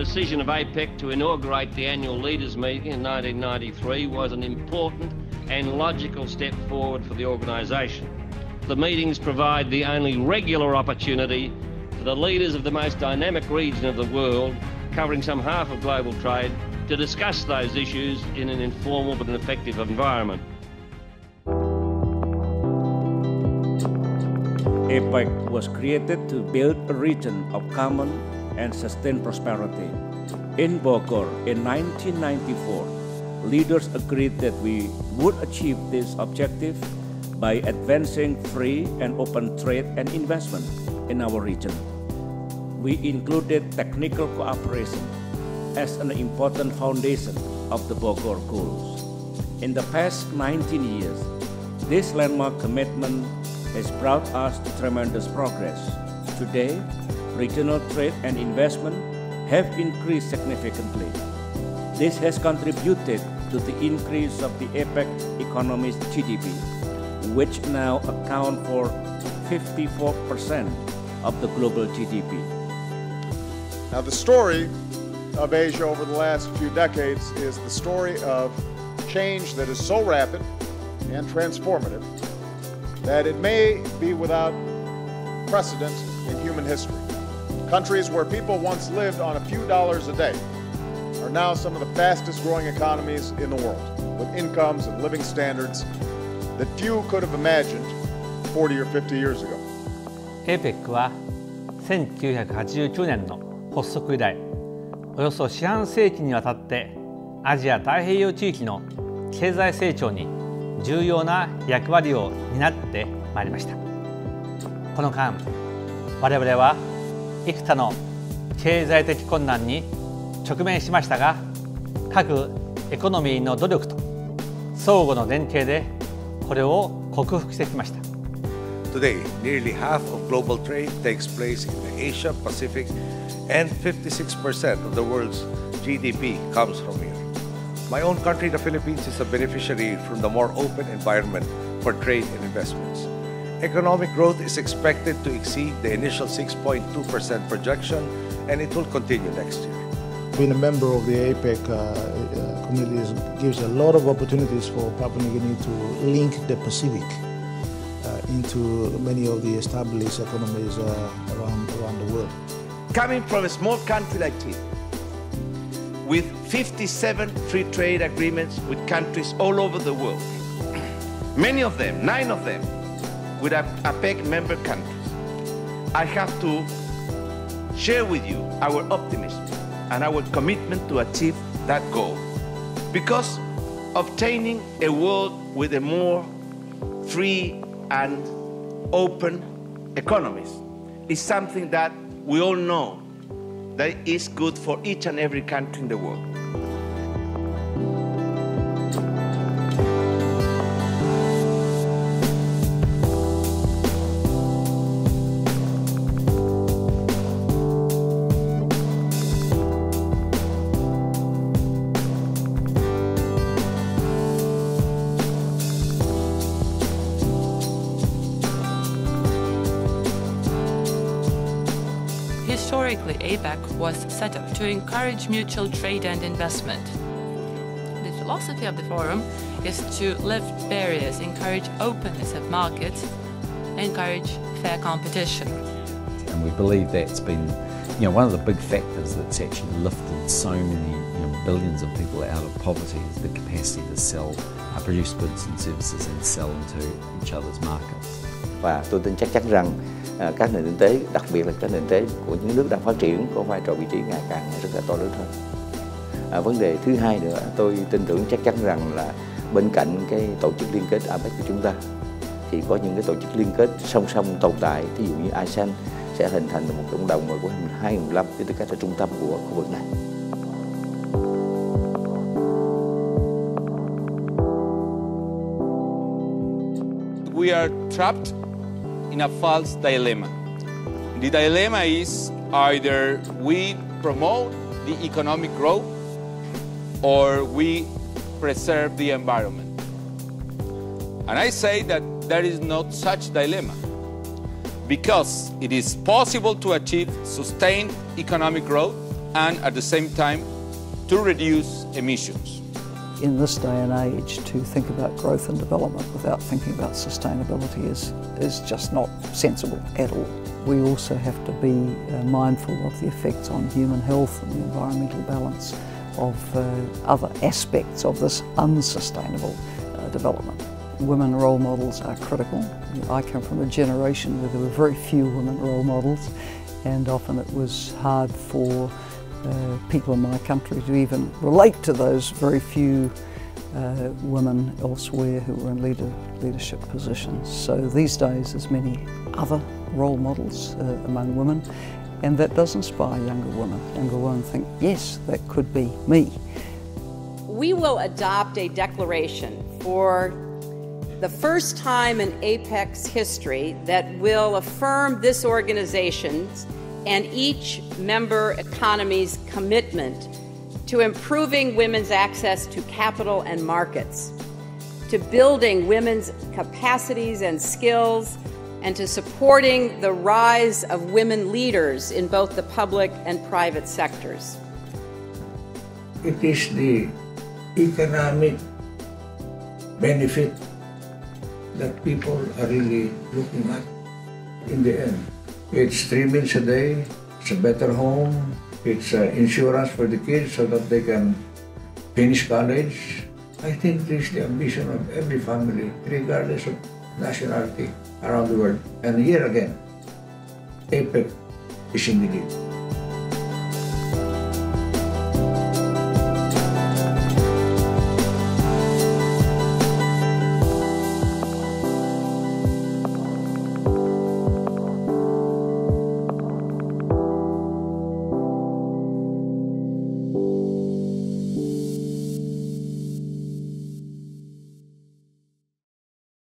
decision of APEC to inaugurate the annual Leaders meeting in 1993 was an important and logical step forward for the organisation. The meetings provide the only regular opportunity for the leaders of the most dynamic region of the world, covering some half of global trade, to discuss those issues in an informal but an effective environment. APEC was created to build a region of common and sustained prosperity. In Bogor in 1994, leaders agreed that we would achieve this objective by advancing free and open trade and investment in our region. We included technical cooperation as an important foundation of the Bogor goals. In the past 19 years, this landmark commitment has brought us to tremendous progress. Today, regional trade and investment have increased significantly. This has contributed to the increase of the APEC economy's GDP, which now account for 54% of the global GDP. Now, the story of Asia over the last few decades is the story of change that is so rapid and transformative that it may be without precedent in human history. Countries where people once lived on a few dollars a day are now some of the fastest growing economies in the world, with incomes and living standards that few could have imagined 40 or 50 years ago. APEC は1989年の発足以来、およそ四半世紀にわたってアジア太平洋地域の経済成長に重要な役割を担ってまいりました。この間、我々は幾多の経済的困難に直面しましたが、各エコノミーの努力と相互の連携でこれを克服してきました。Today, nearly half of global trade takes place in the Asia Pacific, and 56% of the world's GDP comes from here. My own country, the Philippines, is a beneficiary from the more open environment for trade and investments. Economic growth is expected to exceed the initial 6.2% projection, and it will continue next year. Being a member of the APEC community gives a lot of opportunities for Papua New Guinea to link the Pacific into many of the established economies around the world. Coming from a small country like Chile, with 57 free trade agreements with countries all over the world, many of them, 9 of them, with APEC member countries, I have to share with you our optimism and our commitment to achieve that goal. Because obtaining a world with a more free and open economies is something that we all know that is good for each and every country in the world. Historically, APEC was set up to encourage mutual trade and investment. The philosophy of the forum is to lift barriers, encourage openness of markets, encourage fair competition. And we believe that's been, one of the big factors that's actually lifted so many, billions of people out of poverty is the capacity to sell, produce goods and services and sell into each other's markets. Và tôi tin chắc chắn rằng các nền kinh tế, đặc biệt là các nền kinh tế của những nước đang phát triển, có vai trò vị trí ngày càng rất là to lớn hơn. Vấn đề thứ hai nữa, tôi tin tưởng chắc chắn rằng là bên cạnh cái tổ chức liên kết APEC của chúng ta, thì có những cái tổ chức liên kết song song tồn tại, ví dụ như ASEAN sẽ hình thành một cộng đồng vào 2015 với tư cách là trung tâm của khu vực này. We are trapped in a false dilemma. The dilemma is either we promote the economic growth or we preserve the environment. And I say that there is not such dilemma because it is possible to achieve sustained economic growth and at the same time to reduce emissions. In this day and age, to think about growth and development without thinking about sustainability is just not sensible at all. We also have to be mindful of the effects on human health and the environmental balance of other aspects of this unsustainable development. Women role models are critical. I come from a generation where there were very few women role models, and often it was hard for people in my country to even relate to those very few women elsewhere who were in leadership positions. So these days there's many other role models among women, and that does inspire younger women. Younger women think, yes, that could be me. We will adopt a declaration for the first time in APEC's history that will affirm this organization's and each member economy's commitment to improving women's access to capital and markets, to building women's capacities and skills, and to supporting the rise of women leaders in both the public and private sectors. It is the economic benefit that people are really looking at in the end. It's 3 meals a day, it's a better home, it's insurance for the kids so that they can finish college. I think this is the ambition of every family, regardless of nationality around the world. And here again, APEC is in the lead.